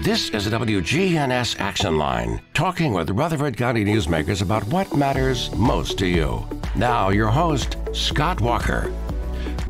This is a WGNS Action Line, talking with Rutherford County newsmakers about what matters most to you. Now, your host, Scott Walker.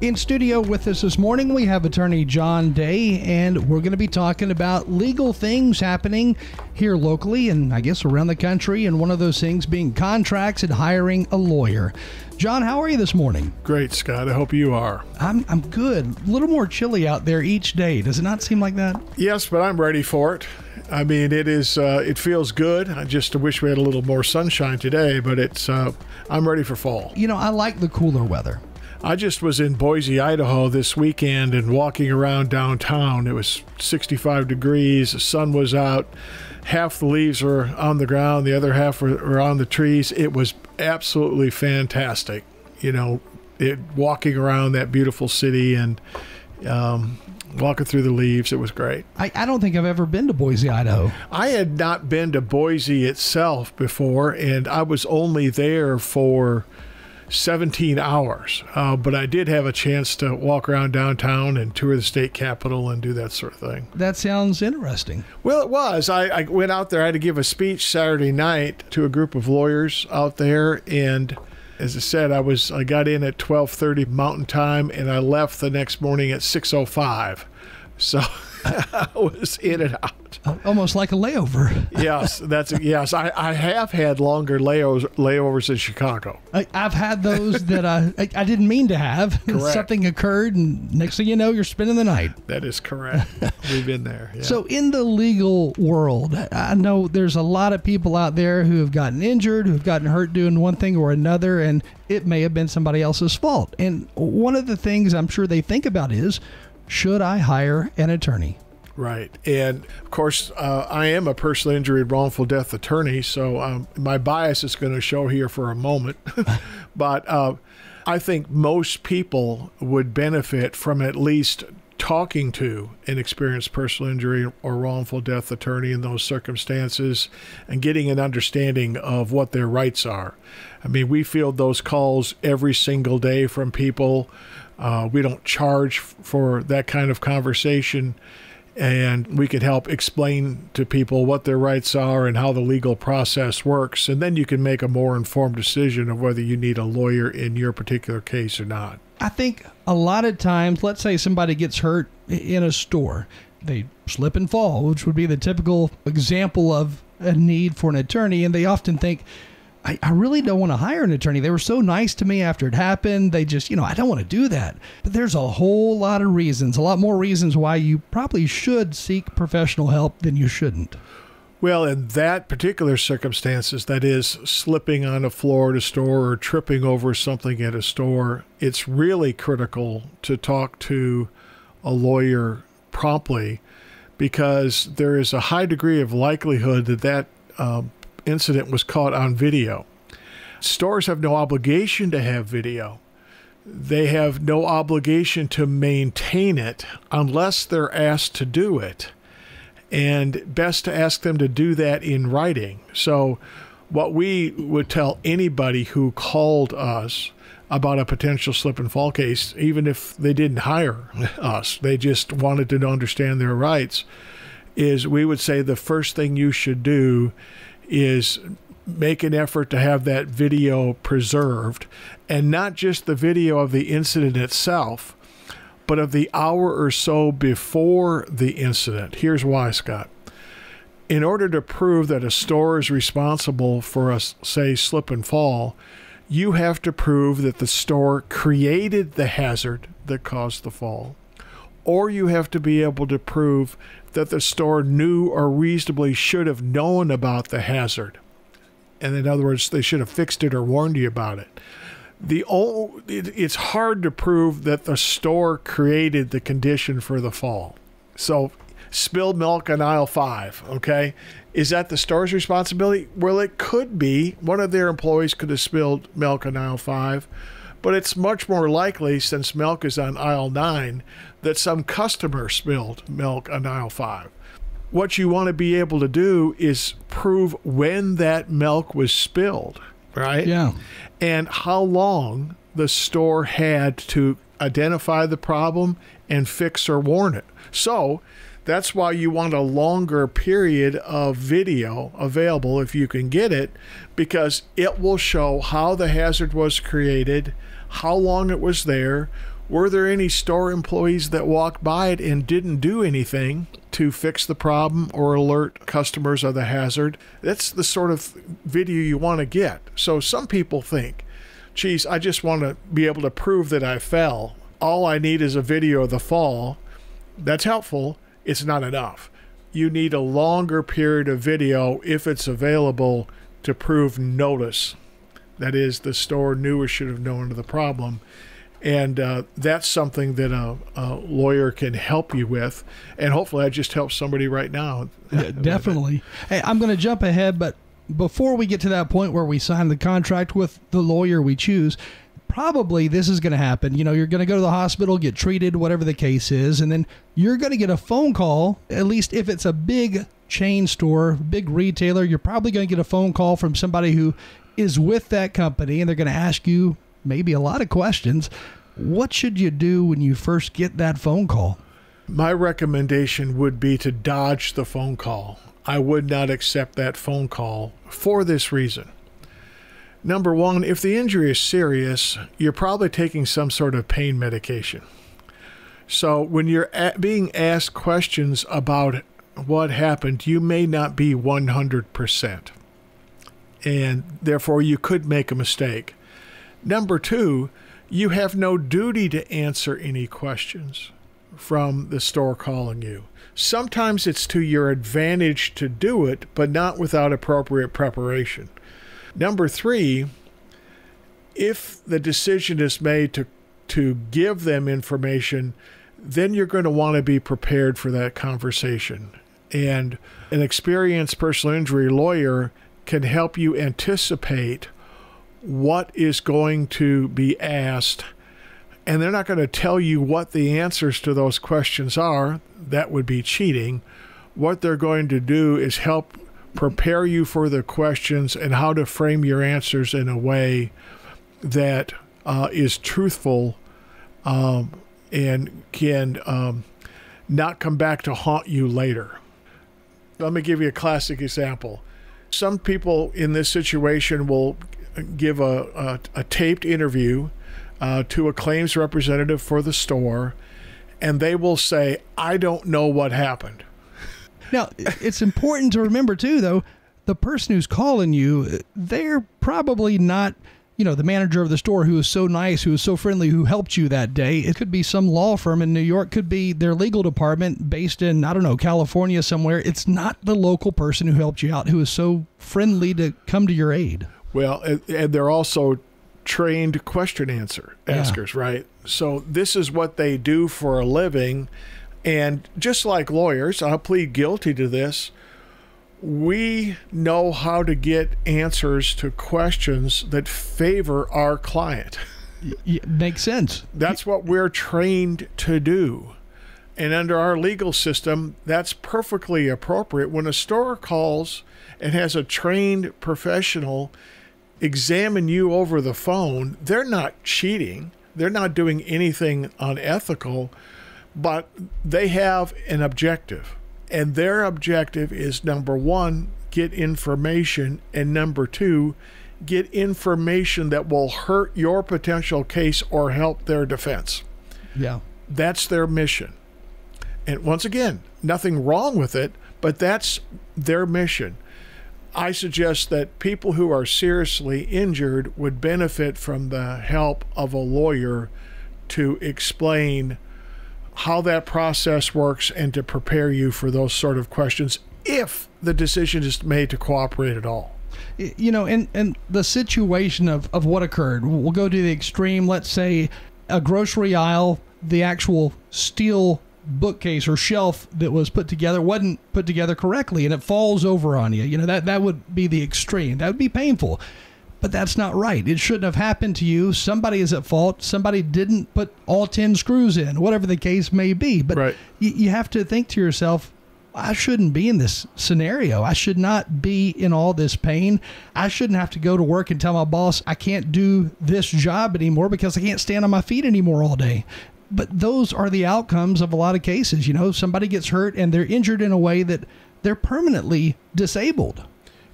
In studio with us this morning, we have attorney John Day, and we're going to be talking about legal things happening here locally and I guess around the country, and one of those things being contracts and hiring a lawyer. John, how are you this morning? Great, Scott. I hope you are. I'm good. A little more chilly out there each day. Does it not seem like that? Yes, but I'm ready for it. I mean, it is. It feels good. I just wish we had a little more sunshine today, but it's. I'm ready for fall. You know, I like the cooler weather. I just was in Boise, Idaho this weekend and walking around downtown. It was 65 degrees. The sun was out. Half the leaves were on the ground. The other half were on the trees. It was absolutely fantastic. You know, walking around that beautiful city and walking through the leaves. It was great. I don't think I've ever been to Boise, Idaho. I had not been to Boise itself before, and I was only there for 17 hours, but I did have a chance to walk around downtown and tour the state capitol and do that sort of thing. That sounds interesting. Well, it was. I went out there. I had to give a speech Saturday night to a group of lawyers out there, and as I said, I got in at 12:30 Mountain Time, and I left the next morning at 6:05. So I was in and out. Almost like a layover. Yes, I have had longer layovers in Chicago. I've had those that I didn't mean to have. Correct. Something occurred, and next thing you know, you're spending the night. That is correct. We've been there. Yeah. So in the legal world, I know there's a lot of people out there who have gotten injured, who've gotten hurt doing one thing or another, and it may have been somebody else's fault. And one of the things I'm sure they think about is, should I hire an attorney? Right. And, of course, I am a personal injury and wrongful death attorney, so my bias is going to show here for a moment. But I think most people would benefit from at least talking to an experienced personal injury or wrongful death attorney in those circumstances and getting an understanding of what their rights are. I mean, we field those calls every single day from people. We don't charge for that kind of conversation, and we can help explain to people what their rights are and how the legal process works, and then you can make a more informed decision of whether you need a lawyer in your particular case or not. I think a lot of times, let's say somebody gets hurt in a store, they slip and fall, which would be the typical example of a need for an attorney, and they often think, I really don't want to hire an attorney. They were so nice to me after it happened. They just, I don't want to do that. But there's a whole lot of reasons, a lot more reasons why you probably should seek professional help than you shouldn't. Well, in that particular circumstances, that is slipping on a floor at a store or tripping over something at a store, it's really critical to talk to a lawyer promptly, because there is a high degree of likelihood that incident was caught on video. Stores have no obligation to have video. They have no obligation to maintain it unless they're asked to do it. And best to ask them to do that in writing. So what we would tell anybody who called us about a potential slip and fall case, even if they didn't hire us, they just wanted to understand their rights, is we would say the first thing you should do is make an effort to have that video preserved, and not just the video of the incident itself, but of the hour or so before the incident. Here's why, Scott. In order to prove that a store is responsible for a, say, slip and fall, you have to prove that the store created the hazard that caused the fall, or you have to be able to prove that the store knew or reasonably should have known about the hazard. And in other words, they should have fixed it or warned you about it. It's hard to prove that the store created the condition for the fall. So spilled milk on aisle 5, okay? Is that the store's responsibility? Well, it could be. One of their employees could have spilled milk on aisle 5, but it's much more likely, since milk is on aisle 9, that some customer spilled milk on aisle 5. What you want to be able to do is prove when that milk was spilled, right? Yeah. And how long the store had to identify the problem and fix or warn it. So That's why you want a longer period of video available if you can get it, because it will show how the hazard was created, how long it was there, were there any store employees that walked by it and didn't do anything to fix the problem or alert customers of the hazard. That's the sort of video you want to get. So some people think, geez, I just want to be able to prove that I fell. All I need is a video of the fall. That's helpful. It's not enough. You need a longer period of video if it's available to prove notice. That is, the store knew or should have known of the problem. And that's something that a lawyer can help you with. And hopefully I just helped somebody right now. Yeah, definitely. Hey, I'm going to jump ahead, but before we get to that point where we sign the contract with the lawyer we choose, probably this is going to happen. You know, you're going to go to the hospital, get treated, whatever the case is, and then you're going to get a phone call, at least if it's a big chain store, big retailer, you're probably going to get a phone call from somebody who is with that company, and they're going to ask you maybe a lot of questions. What should you do when you first get that phone call? My recommendation would be to dodge the phone call. I would not accept that phone call for this reason. Number one, if the injury is serious, you're probably taking some sort of pain medication. So when you're being asked questions about what happened, you may not be 100%. And therefore, you could make a mistake. Number two, you have no duty to answer any questions from the store calling you. Sometimes it's to your advantage to do it, but not without appropriate preparation. Number three, if the decision is made to give them information, then you're going to want to be prepared for that conversation. And an experienced personal injury lawyer can help you anticipate what is going to be asked, and they're not going to tell you what the answers to those questions are. That would be cheating. What they're going to do is help prepare you for the questions and how to frame your answers in a way that is truthful and can not come back to haunt you later. Let me give you a classic example. Some people in this situation will give a taped interview to a claims representative for the store, and they will say, I don't know what happened. Now, it's important to remember, too, though, the person who's calling you, they're probably not, you know, the manager of the store who is so nice, who is so friendly, who helped you that day. It could be some law firm in New York, could be their legal department based in, I don't know, California somewhere. It's not the local person who helped you out, who is so friendly to come to your aid. Well, and they're also trained question askers, right? So this is what they do for a living. And just like lawyers, I'll plead guilty to this, we know how to get answers to questions that favor our client. Makes sense. That's what we're trained to do. And under our legal system, that's perfectly appropriate. When a store calls and has a trained professional examine you over the phone, they're not cheating. They're not doing anything unethical, but they have an objective. And their objective is, number one, get information, and number two, get information that will hurt your potential case or help their defense. Yeah. That's their mission. And once again, nothing wrong with it, but that's their mission. I suggest that people who are seriously injured would benefit from the help of a lawyer to explain how that process works and to prepare you for those sort of questions if the decision is made to cooperate at all. You know, and the situation of what occurred, we'll go to the extreme. Let's say a grocery aisle, the actual steel bookcase or shelf that was put together wasn't put together correctly, and it falls over on you. You know, that would be the extreme. That would be painful. But that's not right. It shouldn't have happened to you. Somebody is at fault. Somebody didn't put all 10 screws in, whatever the case may be. But right. You have to think to yourself, I shouldn't be in this scenario. I should not be in all this pain. I shouldn't have to go to work and tell my boss I can't do this job anymore because I can't stand on my feet anymore all day. But those are the outcomes of a lot of cases. You know, somebody gets hurt and they're injured in a way that they're permanently disabled.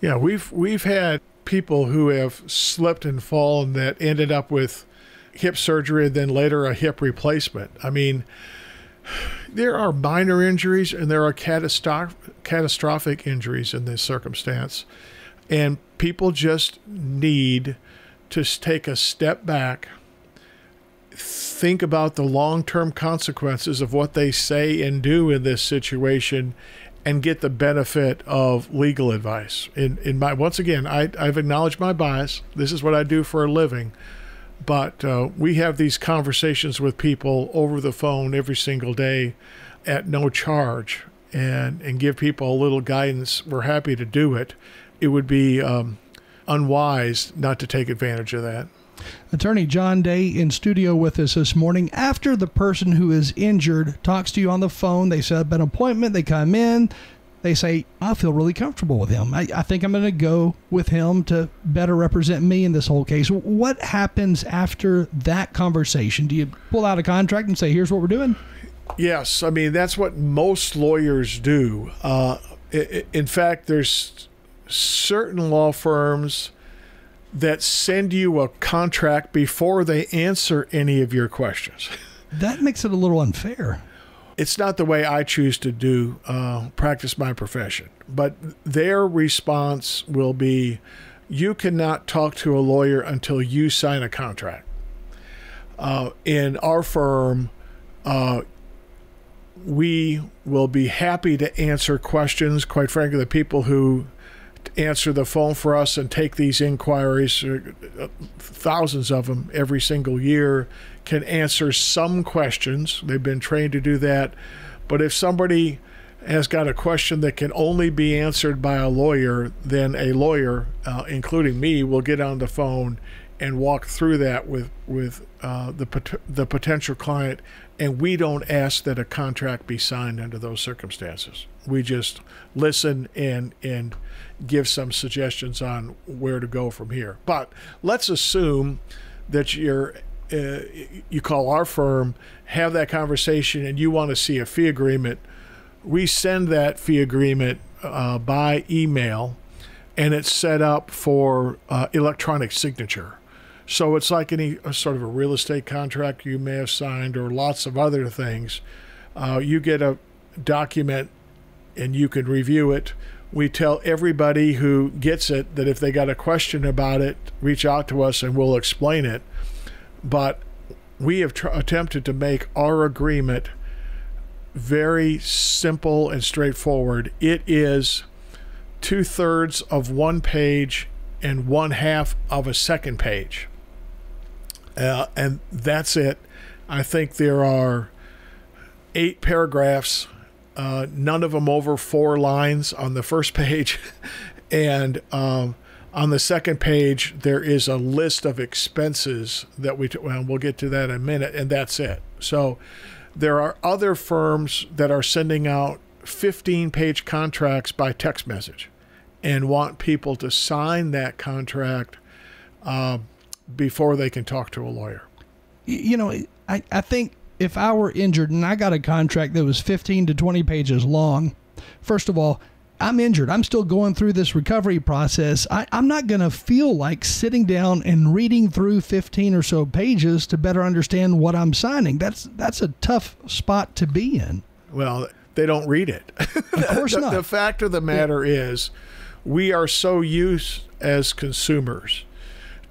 Yeah, we've had people who have slipped and fallen that ended up with hip surgery and then later a hip replacement. I mean, there are minor injuries and there are catastrophic injuries in this circumstance. And people just need to take a step back, think about the long-term consequences of what they say and do in this situation, and get the benefit of legal advice. Once again, I've acknowledged my bias. This is what I do for a living. But we have these conversations with people over the phone every single day at no charge, and give people a little guidance. We're happy to do it. It would be unwise not to take advantage of that. Attorney John Day in studio with us this morning. After the person who is injured talks to you on the phone, they set up an appointment, they come in, they say, I feel really comfortable with him. I think I'm going to go with him to better represent me in this whole case. What happens after that conversation? Do you pull out a contract and say, here's what we're doing? Yes. I mean, that's what most lawyers do. In fact, there's certain law firms that send you a contract before they answer any of your questions. That makes it a little unfair. It's not the way I choose to practice my profession, but their response will be, you cannot talk to a lawyer until you sign a contract. In our firm, we will be happy to answer questions. Quite frankly, the people who answer the phone for us and take these inquiries, thousands of them every single year, can answer some questions. They've been trained to do that. But if somebody has got a question that can only be answered by a lawyer, then a lawyer, including me, will get on the phone and walk through that with the potential client. And we don't ask that a contract be signed under those circumstances. We just listen and give some suggestions on where to go from here. But let's assume that you call our firm, have that conversation, and you want to see a fee agreement. We send that fee agreement by email, and it's set up for electronic signature. So it's like any sort of a real estate contract you may have signed or lots of other things. You get a document and you can review it. We tell everybody who gets it that if they got a question about it, reach out to us and we'll explain it. But we have attempted to make our agreement very simple and straightforward. It is 2/3 of one page and 1/2 of a second page. And that's it. I think there are 8 paragraphs, none of them over 4 lines on the first page. And on the second page, there is a list of expenses that we'll get to that in a minute, and that's it. So there are other firms that are sending out 15-page contracts by text message and want people to sign that contract before they can talk to a lawyer. You know, I think if I were injured and I got a contract that was 15 to 20 pages long, first of all, I'm injured. I'm still going through this recovery process. I'm not going to feel like sitting down and reading through 15 or so pages to better understand what I'm signing. That's a tough spot to be in. Well, they don't read it. Of course not. The fact of the matter is, we are so used as consumers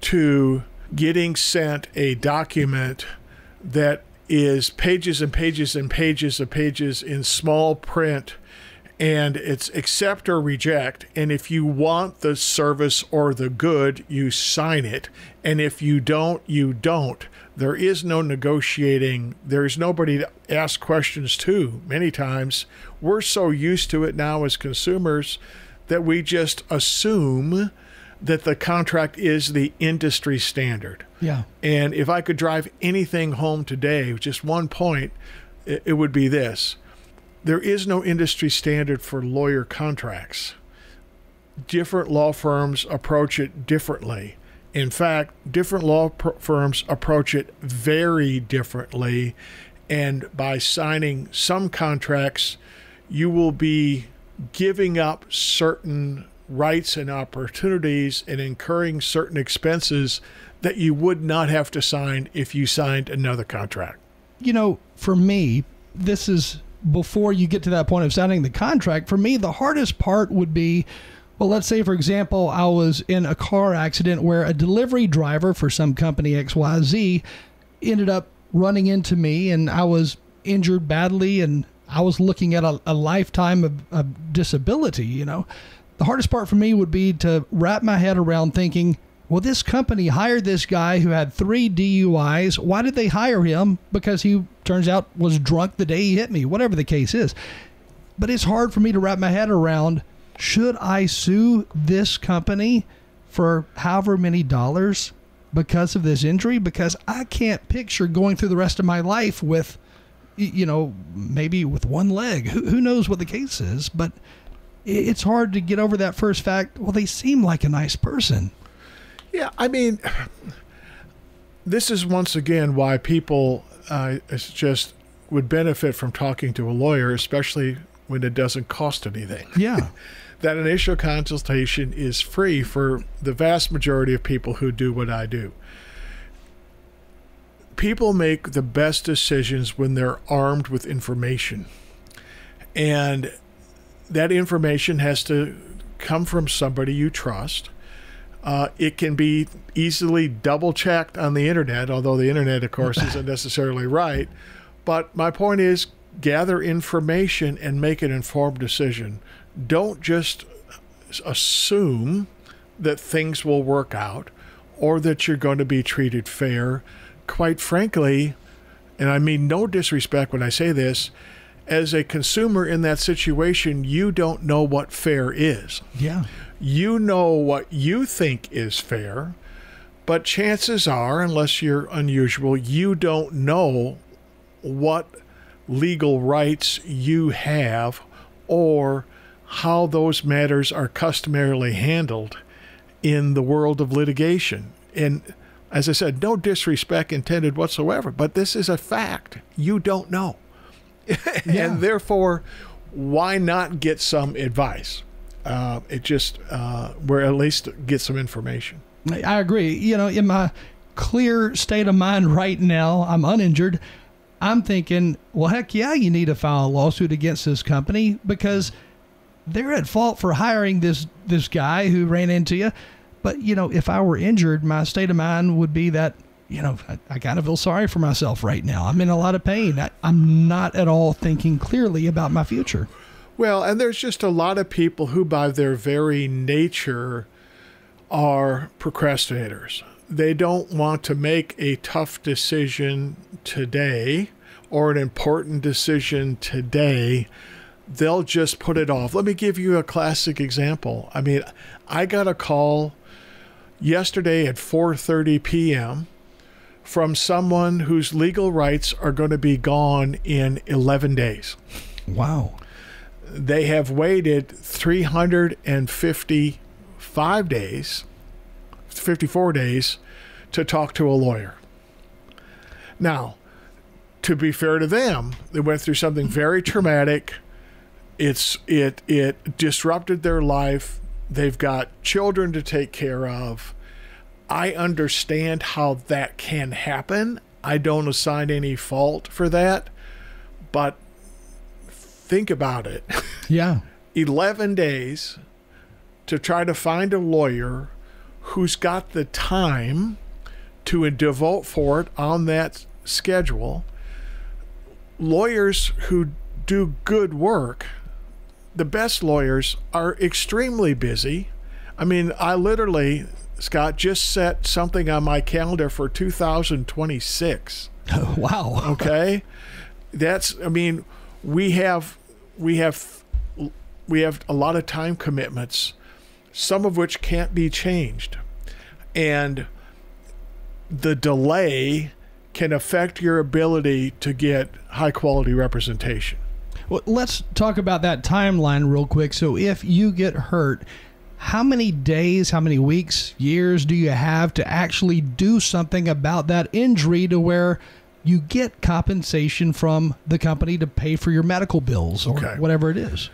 to getting sent a document that is pages and pages and pages of pages in small print, and it's accept or reject. And if you want the service or the good, you sign it. And if you don't, you don't. There is no negotiating. There's nobody to ask questions to. Many times we're so used to it now as consumers that we just assume that the contract is the industry standard. Yeah. And if I could drive anything home today, just one point, it would be this. There is no industry standard for lawyer contracts. Different law firms approach it differently. In fact, different law firms approach it very differently. And by signing some contracts, you will be giving up certain rights and opportunities and incurring certain expenses that you would not have to sign if you signed another contract. You know, for me, this is before you get to that point of signing the contract. For me, the hardest part would be, well, let's say, for example, I was in a car accident where a delivery driver for some company XYZ ended up running into me, and I was injured badly, and I was looking at a lifetime of disability. You know, the hardest part for me would be to wrap my head around thinking, well, this company hired this guy who had 3 DUIs. Why did they hire him? Because he, turns out, was drunk the day he hit me, whatever the case is. But it's hard for me to wrap my head around, should I sue this company for however many dollars because of this injury? Because I can't picture going through the rest of my life with, you know, maybe with one leg. Who knows what the case is? But it's hard to get over that first fact, well, they seem like a nice person. Yeah, I mean, this is once again why people just would benefit from talking to a lawyer, especially when it doesn't cost anything. Yeah. That initial consultation is free for the vast majority of people who do what I do. People make the best decisions when they're armed with information. And that information has to come from somebody you trust. It can be easily double-checked on the internet, although the internet, of course, isn't necessarily right. But my point is, gather information and make an informed decision. Don't just assume that things will work out or that you're going to be treated fair. Quite frankly, and I mean no disrespect when I say this, as a consumer in that situation, you don't know what fair is. Yeah. You know what you think is fair, but chances are, unless you're unusual, you don't know what legal rights you have or how those matters are customarily handled in the world of litigation. And as I said, no disrespect intended whatsoever, but this is a fact. You don't know. Yeah. And therefore, why not get some advice? Where at least get some information. I agree. You know, in my clear state of mind right now, I'm uninjured. I'm thinking, well, heck yeah, you need to file a lawsuit against this company because they're at fault for hiring this guy who ran into you. But, you know, if I were injured, my state of mind would be that, you know, I kind of feel sorry for myself right now. I'm in a lot of pain. I'm not at all thinking clearly about my future. Well, and there's just a lot of people who by their very nature are procrastinators. They don't want to make a tough decision today or an important decision today. They'll just put it off. Let me give you a classic example. I mean, I got a call yesterday at 4:30 p.m. from someone whose legal rights are going to be gone in 11 days. Wow. They have waited 355 days, 54 days to talk to a lawyer. Now, to be fair to them, they went through something very traumatic. It disrupted their life. They've got children to take care of. I understand how that can happen. I don't assign any fault for that, but think about it. Yeah. 11 days to try to find a lawyer who's got the time to devote for it on that schedule. Lawyers who do good work, the best lawyers, are extremely busy. I mean, I literally, Scott, just set something on my calendar for 2026. Wow. Okay? That's, I mean, we have a lot of time commitments, some of which can't be changed. And the delay can affect your ability to get high quality representation. Well, let's talk about that timeline real quick. So if you get hurt, how many days, how many weeks, years do you have to actually do something about that injury to where you get compensation from the company to pay for your medical bills or whatever it is.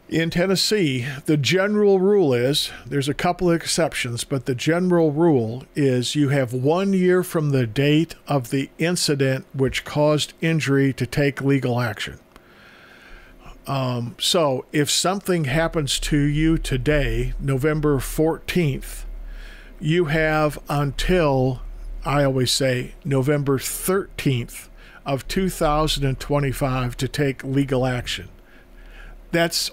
In Tennessee, the general rule is, there's a couple of exceptions, but the general rule is you have 1 year from the date of the incident which caused injury to take legal action. So if something happens to you today, November 14th, you have until, I always say, November 13th of 2025 to take legal action. That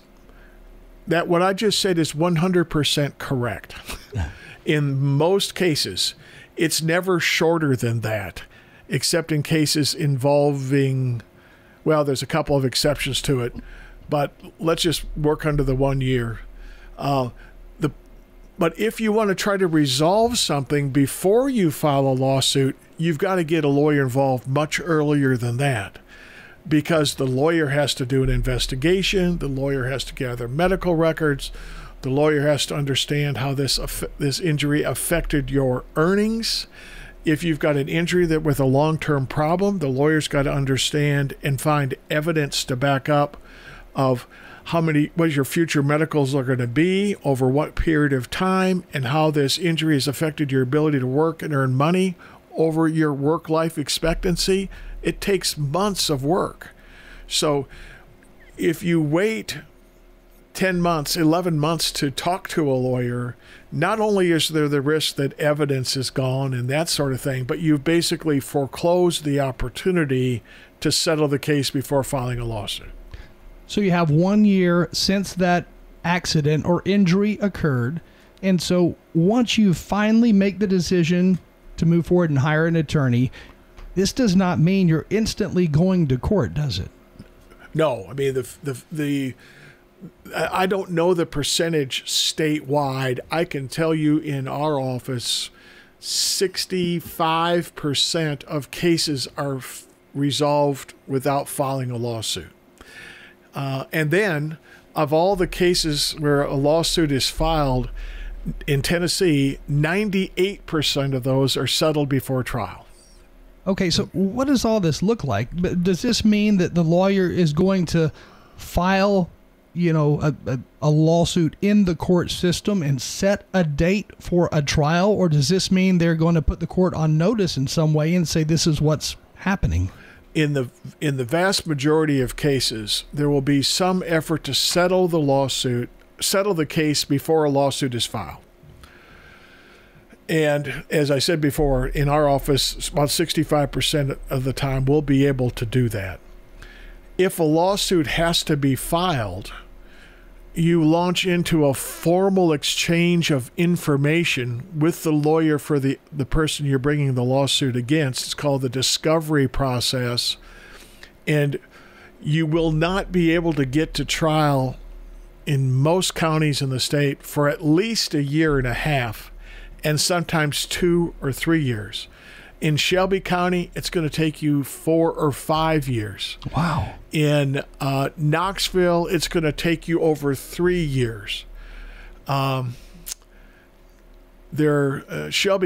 what I just said is 100% correct. In most cases, it's never shorter than that, except in cases involving, well, there's a couple of exceptions to it, but let's just work under the 1 year. But if you want to try to resolve something before you file a lawsuit, you've got to get a lawyer involved much earlier than that, because the lawyer has to do an investigation, the lawyer has to gather medical records, the lawyer has to understand how this injury affected your earnings. If you've got an injury that with a long-term problem, the lawyer's got to understand and find evidence to back up of what your future medicals are going to be over what period of time, and how this injury has affected your ability to work and earn money over your work life expectancy. It takes months of work. So if you wait 10 months, 11 months to talk to a lawyer, not only is there the risk that evidence is gone and that sort of thing, but you've basically foreclosed the opportunity to settle the case before filing a lawsuit. So you have 1 year since that accident or injury occurred. And so once you finally make the decision to move forward and hire an attorney, this does not mean you're instantly going to court, does it? No. I mean, I don't know the percentage statewide. I can tell you in our office, 65% of cases are resolved without filing a lawsuit. And then, of all the cases where a lawsuit is filed in Tennessee, 98% of those are settled before trial. Okay, so what does all this look like? Does this mean that the lawyer is going to file, a lawsuit in the court system and set a date for a trial? Or does this mean they're going to put the court on notice in some way and say this is what's happening? In the vast majority of cases, there will be some effort to settle the case before a lawsuit is filed. And as I said before, in our office, about 65% of the time we'll be able to do that. If a lawsuit has to be filed, you launch into a formal exchange of information with the lawyer for the person you're bringing the lawsuit against. It's called the discovery process. And you will not be able to get to trial in most counties in the state for at least a year and a half, and sometimes 2 or 3 years. In Shelby County, it's going to take you 4 or 5 years. Wow. In Knoxville, it's going to take you over 3 years. Shelby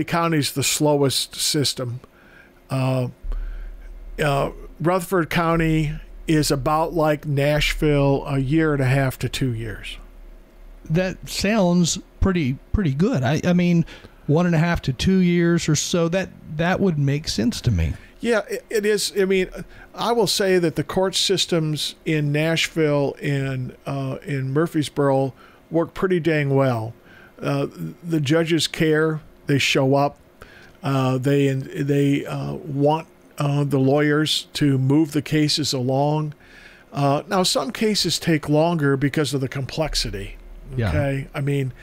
County is the slowest system. Rutherford County is about like Nashville, a year and a half to 2 years. That sounds pretty good. I mean, 1.5 to 2 years or so, that would make sense to me. Yeah, it is. I mean, I will say that the court systems in Nashville and in Murfreesboro work pretty dang well. The judges care. They show up. They want the lawyers to move the cases along. Now, some cases take longer because of the complexity. Okay, yeah. I mean,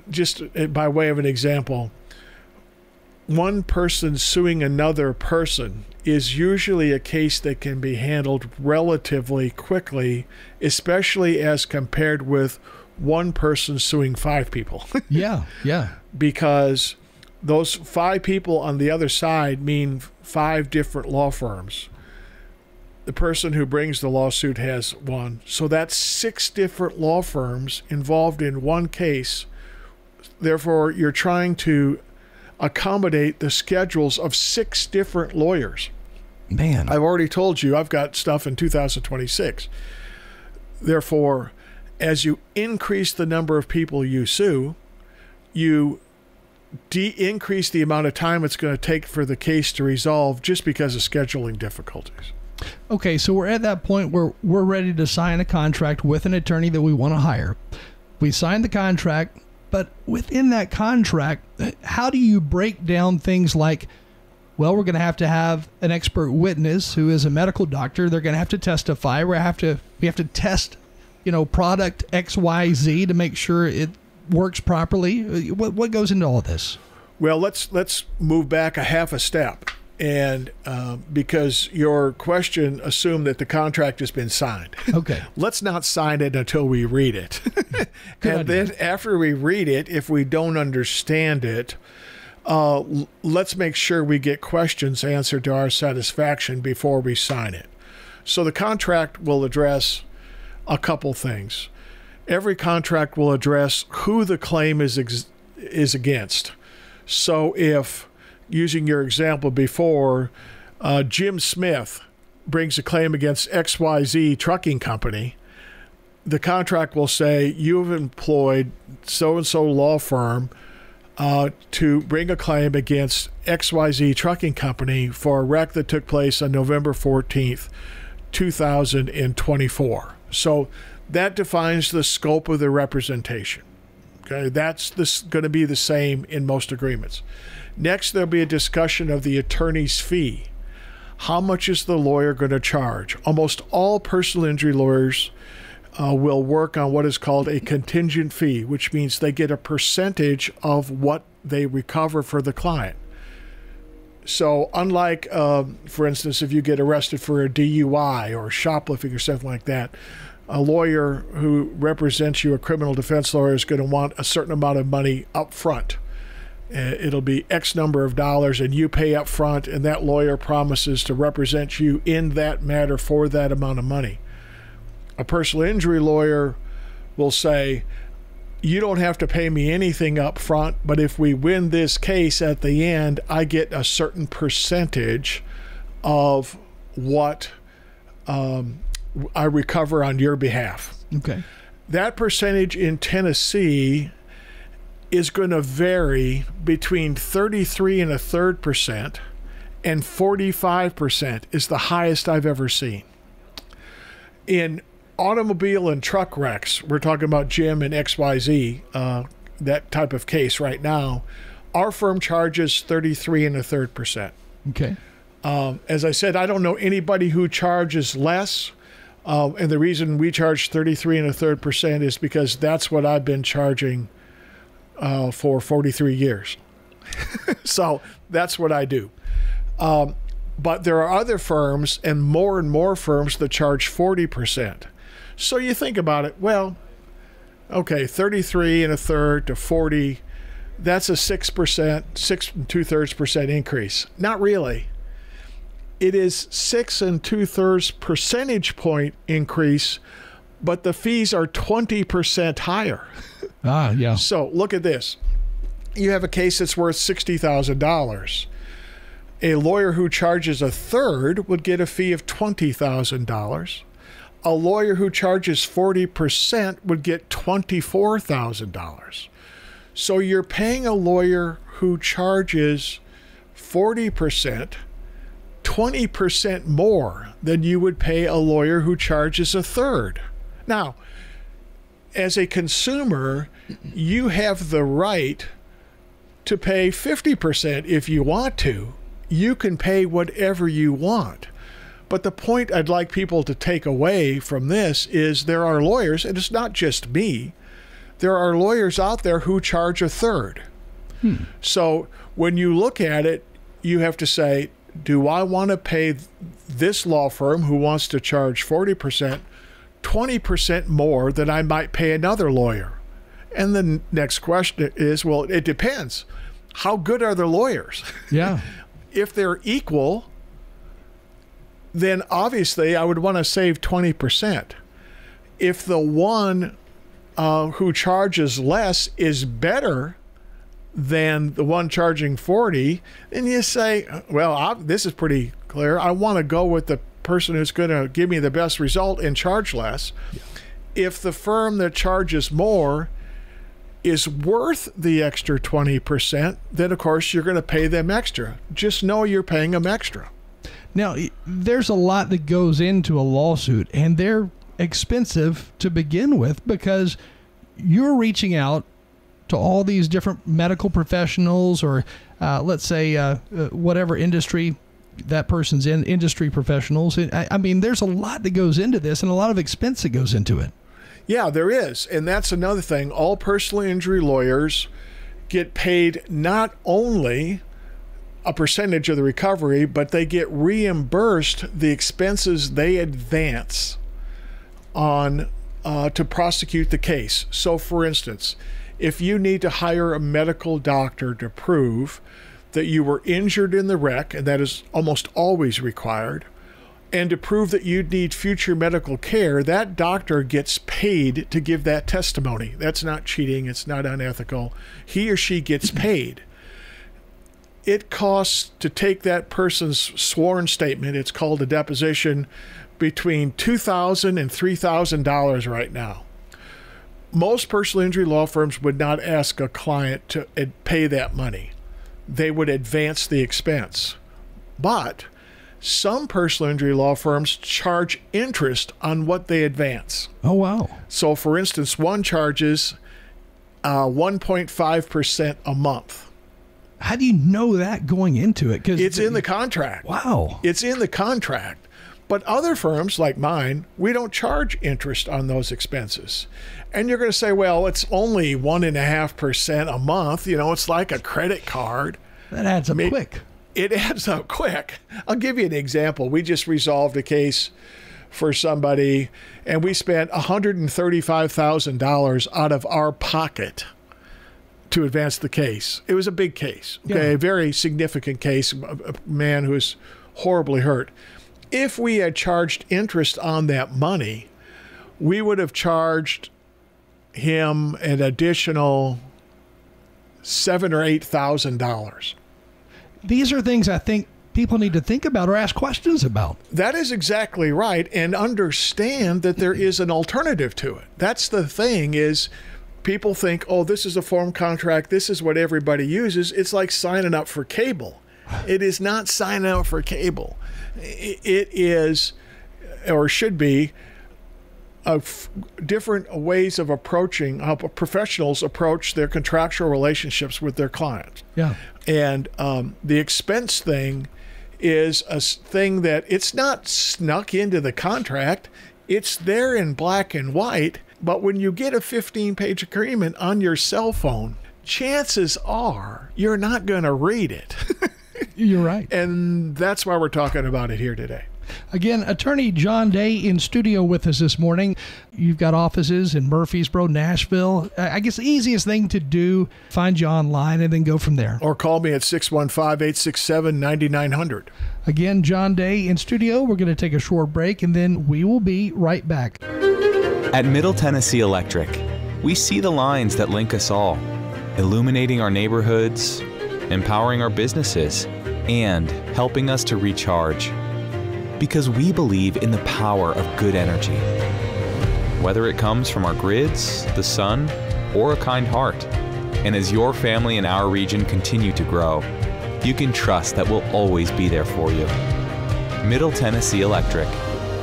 just by way of an example, one person suing another person is usually a case that can be handled relatively quickly, especially as compared with one person suing 5 people. Yeah. Because those 5 people on the other side mean 5 different law firms. The person who brings the lawsuit has one. So that's 6 different law firms involved in one case. Therefore, you're trying to accommodate the schedules of 6 different lawyers. Man. I've already told you I've got stuff in 2026. Therefore, as you increase the number of people you sue, you increase the amount of time it's going to take for the case to resolve just because of scheduling difficulties. Okay, so we're at that point where we're ready to sign a contract with an attorney that we want to hire. We sign the contract, but within that contract, how do you break down things like, well, we're going to have an expert witness who is a medical doctor. They're going to have to testify. We have to test, product XYZ to make sure it works properly. What goes into all this? Well, let's move back a half a step, and because your question assumed that the contract has been signed. Okay. Let's not sign it until we read it. And then after we read it, if we don't understand it, let's make sure we get questions answered to our satisfaction before we sign it. So the contract will address a couple things. Every contract will address who the claim is against. So if, using your example before, Jim Smith brings a claim against XYZ Trucking Company, the contract will say you've employed so-and-so law firm to bring a claim against XYZ Trucking Company for a wreck that took place on November 14th, 2024. So that defines the scope of the representation. Okay, that's going to be the same in most agreements. Next, there'll be a discussion of the attorney's fee. How much is the lawyer going to charge? Almost all personal injury lawyers will work on what is called a contingent fee, which means they get a percentage of what they recover for the client. So unlike, for instance, if you get arrested for a DUI or shoplifting or something like that, a lawyer who represents you, a criminal defense lawyer, is going to want a certain amount of money up front. It'll be X number of dollars, and you pay up front, and that lawyer promises to represent you in that matter for that amount of money. A personal injury lawyer will say, you don't have to pay me anything up front, but if we win this case at the end, I get a certain percentage of what I recover on your behalf. Okay. That percentage in Tennessee is going to vary between 33.33% and 45% is the highest I've ever seen. In automobile and truck wrecks, we're talking about Jim and XYZ, that type of case right now, our firm charges 33.33%. Okay. As I said, I don't know anybody who charges less. And the reason we charge 33.33% is because that's what I've been charging for 43 years. So that's what I do. But there are other firms and more firms that charge 40%. So you think about it, well, okay, 33.33 to 40, that's a 6%, 6 2/3% increase. Not really. It is 6 2/3 percentage point increase, but the fees are 20% higher. Ah, yeah. So look at this. You have a case that's worth $60,000. A lawyer who charges a third would get a fee of $20,000. A lawyer who charges 40% would get $24,000. So you're paying a lawyer who charges 40%, 20% more than you would pay a lawyer who charges a third. Now, as a consumer, you have the right to pay 50% if you want to. You can pay whatever you want. But the point I'd like people to take away from this is there are lawyers, and it's not just me, there are lawyers out there who charge a third. So when you look at it, you have to say, do I want to pay this law firm who wants to charge 40%, 20% more than I might pay another lawyer? And the next question is, well, it depends. How good are the lawyers? Yeah. If they're equal, then obviously I would want to save 20%. If the one who charges less is better, than the one charging $40, then you say, well, this is pretty clear. I want to go with the person who's going to give me the best result and charge less. Yeah. If the firm that charges more is worth the extra 20%, then of course you're going to pay them extra. Just know you're paying them extra. Now, there's a lot that goes into a lawsuit, and they're expensive to begin with because you're reaching out to all these different medical professionals, or let's say whatever industry that person's in, industry professionals. I mean, there's a lot that goes into this and a lot of expense that goes into it. Yeah, there is. And that's another thing. All personal injury lawyers get paid not only a percentage of the recovery, but they get reimbursed the expenses they advance on to prosecute the case. So, for instance, if you need to hire a medical doctor to prove that you were injured in the wreck, and that is almost always required, and to prove that you need future medical care, that doctor gets paid to give that testimony. That's not cheating. It's not unethical. He or she gets paid. It costs to take that person's sworn statement, it's called a deposition, between $2,000 and $3,000 right now. Most personal injury law firms would not ask a client to pay that money. They would advance the expense. But some personal injury law firms charge interest on what they advance. Oh, wow. So, for instance, one charges 1.5% a month. How do you know that going into it? 'Cause it's in the contract. Wow. It's in the contract. But other firms like mine, we don't charge interest on those expenses. And you're going to say, well, it's only 1.5% a month. You know, it's like a credit card. That adds up quick. It adds up quick. I'll give you an example. We just resolved a case for somebody, and we spent $135,000 out of our pocket to advance the case. It was a big case, okay, Yeah. A very significant case, a man who was horribly hurt. If we had charged interest on that money, we would have charged him an additional $7,000 or $8,000. These are things I think people need to think about or ask questions about. That is exactly right, and understand that there is an alternative to it. That's the thing is, people think, oh, this is a form contract, this is what everybody uses. It's like signing up for cable. It is not signing up for cable. It is, or should be, different ways of approaching how professionals approach their contractual relationships with their clients. Yeah. And the expense thing is a thing that it's not snuck into the contract. It's there in black and white. But when you get a 15-page agreement on your cell phone, chances are you're not going to read it. You're right. And that's why we're talking about it here today. Again, attorney John Day in studio with us this morning. You've got offices in Murfreesboro, Nashville. I guess the easiest thing to do, find you online and then go from there. Or call me at 615-867-9900. Again, John Day in studio. We're going to take a short break and then we will be right back. At Middle Tennessee Electric, we see the lines that link us all, illuminating our neighborhoods, empowering our businesses, and helping us to recharge. Because we believe in the power of good energy. Whether it comes from our grids, the sun, or a kind heart. And as your family and our region continue to grow, you can trust that we'll always be there for you. Middle Tennessee Electric,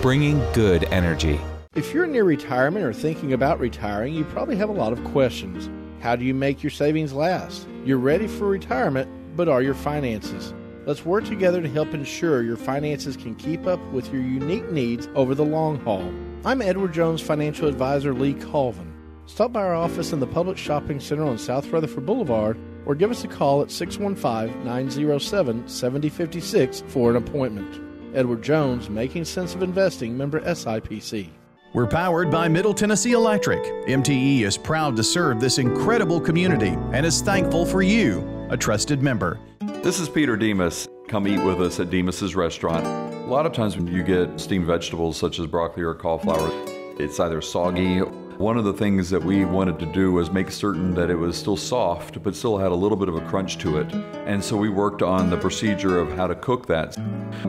bringing good energy. If you're near retirement or thinking about retiring, you probably have a lot of questions. How do you make your savings last? You're ready for retirement, but are your finances? Let's work together to help ensure your finances can keep up with your unique needs over the long haul. I'm Edward Jones Financial Advisor Lee Colvin. Stop by our office in the Public Shopping Center on South Rutherford Boulevard or give us a call at 615-907-7056 for an appointment. Edward Jones, Making Sense of Investing, member SIPC. We're powered by Middle Tennessee Electric. MTE is proud to serve this incredible community and is thankful for you, a trusted member. This is Peter Demas. Come eat with us at Demas's restaurant. A lot of times when you get steamed vegetables such as broccoli or cauliflower, it's either soggy One of the things that we wanted to do was make certain that it was still soft, but still had a little bit of a crunch to it. And so we worked on the procedure of how to cook that.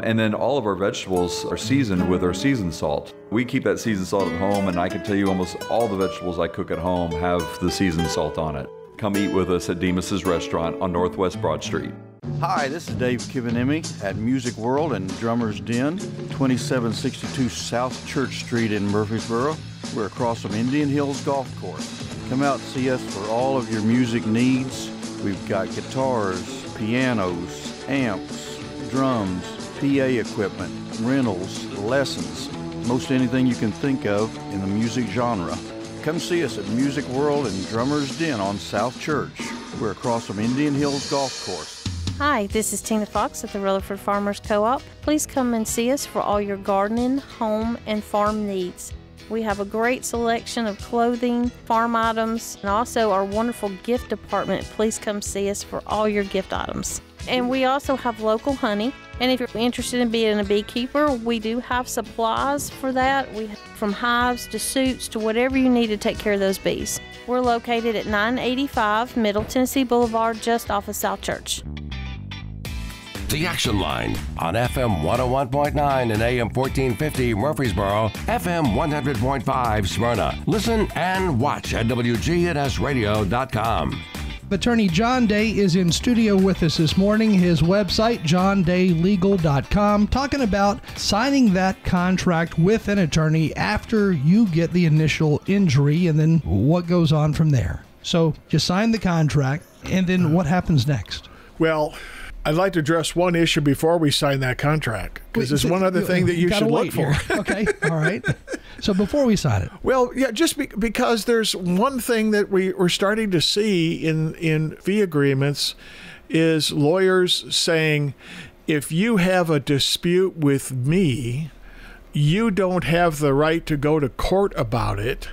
And then all of our vegetables are seasoned with our seasoned salt. We keep that seasoned salt at home, and I can tell you almost all the vegetables I cook at home have the seasoned salt on it. Come eat with us at Demas's Restaurant on Northwest Broad Street. Hi, this is Dave Kivanemi at Music World and Drummer's Den, 2762 South Church Street in Murfreesboro. We're across from Indian Hills Golf Course. Come out and see us for all of your music needs. We've got guitars, pianos, amps, drums, PA equipment, rentals, lessons, most anything you can think of in the music genre. Come see us at Music World and Drummer's Den on South Church. We're across from Indian Hills Golf Course. Hi, this is Tina Fox at the Rutherford Farmers Co-op. Please come and see us for all your gardening, home, and farm needs. We have a great selection of clothing, farm items, and also our wonderful gift department. Please come see us for all your gift items. And we also have local honey. And if you're interested in being a beekeeper, we do have supplies for that. We have from hives to suits to whatever you need to take care of those bees. We're located at 985 Middle Tennessee Boulevard, just off of South Church. The Action Line on FM 101.9 and AM 1450 Murfreesboro, FM 100.5 Smyrna. Listen and watch at WGNSradio.com. Attorney John Day is in studio with us this morning. His website, johndaylegal.com, talking about signing that contract with an attorney after you get the initial injury and then what goes on from there. So you sign the contract, and then what happens next? Well, I'd like to address one issue before we sign that contract, because there's one other thing that you should look for. Okay, all right. So before we sign it. Well, yeah, just because there's one thing that we're starting to see in fee agreements is lawyers saying, if you have a dispute with me, you don't have the right to go to court about it.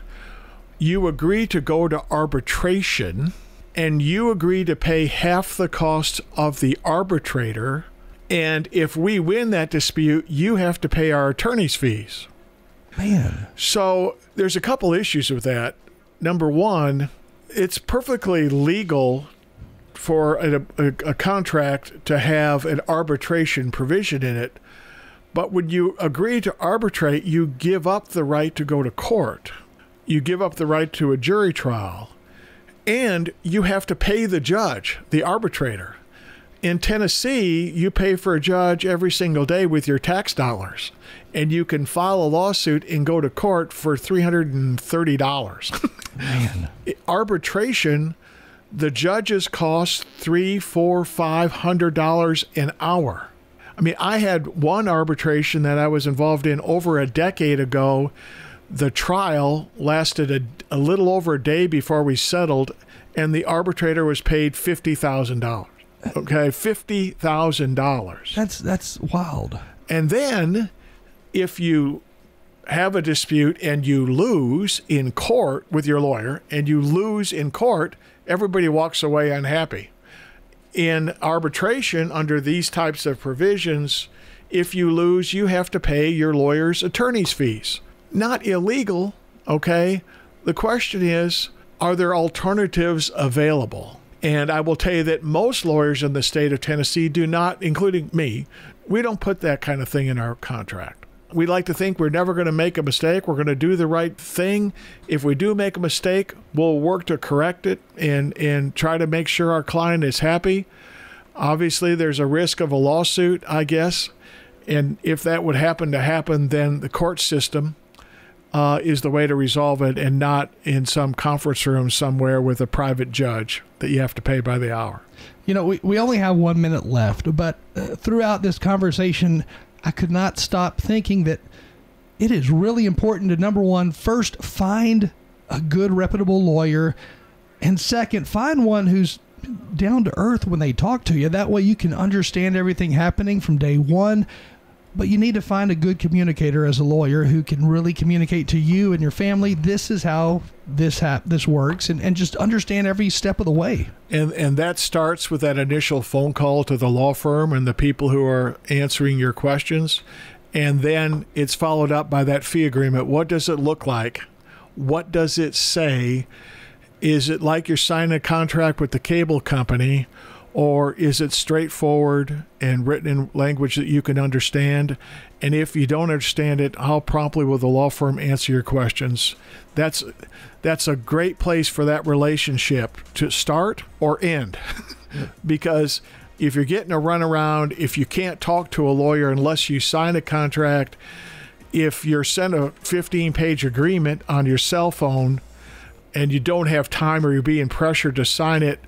You agree to go to arbitration, and you agree to pay half the cost of the arbitrator. And if we win that dispute, you have to pay our attorney's fees. Man. So there's a couple issues with that. Number one, it's perfectly legal for a contract to have an arbitration provision in it. But when you agree to arbitrate, you give up the right to go to court. You give up the right to a jury trial. And you have to pay the judge, the arbitrator. In Tennessee, you pay for a judge every single day with your tax dollars. And you can file a lawsuit and go to court for $330. Man. Arbitration, the judges cost $300, $400, $500 an hour. I mean, I had one arbitration that I was involved in over a decade ago. The trial lasted a little over a day before we settled, and the arbitrator was paid $50,000. Okay, $50,000. That's wild. And then, if you have a dispute and you lose in court with your lawyer, and you lose in court, everybody walks away unhappy. In arbitration, under these types of provisions, if you lose, you have to pay your lawyer's attorney's fees. Not illegal, okay? The question is, are there alternatives available? And I will tell you that most lawyers in the state of Tennessee do not, including me, we don't put that kind of thing in our contract. We like to think we're never going to make a mistake. We're going to do the right thing. If we do make a mistake, we'll work to correct it and try to make sure our client is happy. Obviously, there's a risk of a lawsuit, I guess. And if that would happen to happen, then the court system is the way to resolve it, and not in some conference room somewhere with a private judge that you have to pay by the hour. You know, we only have 1 minute left, but throughout this conversation, I could not stop thinking that it is really important to, number one, first find a good, reputable lawyer, and second, find one who's down to earth when they talk to you. That way you can understand everything happening from day one. But you need to find a good communicator as a lawyer who can really communicate to you and your family, this is how this works, and just understand every step of the way. And that starts with that initial phone call to the law firm and the people who are answering your questions. And then it's followed up by that fee agreement. What does it look like? What does it say? Is it like you're signing a contract with the cable company, or is it straightforward and written in language that you can understand? And if you don't understand it, how promptly will the law firm answer your questions? That's a great place for that relationship to start or end. Because if you're getting a runaround, if you can't talk to a lawyer unless you sign a contract, if you're sent a 15-page agreement on your cell phone and you don't have time, or you're being pressured to sign it,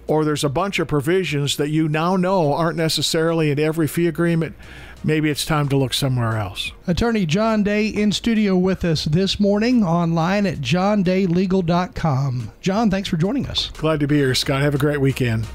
or there's a bunch of provisions that you now know aren't necessarily in every fee agreement, maybe it's time to look somewhere else. Attorney John Day in studio with us this morning, online at johndaylegal.com. John, thanks for joining us. Glad to be here, Scott. Have a great weekend.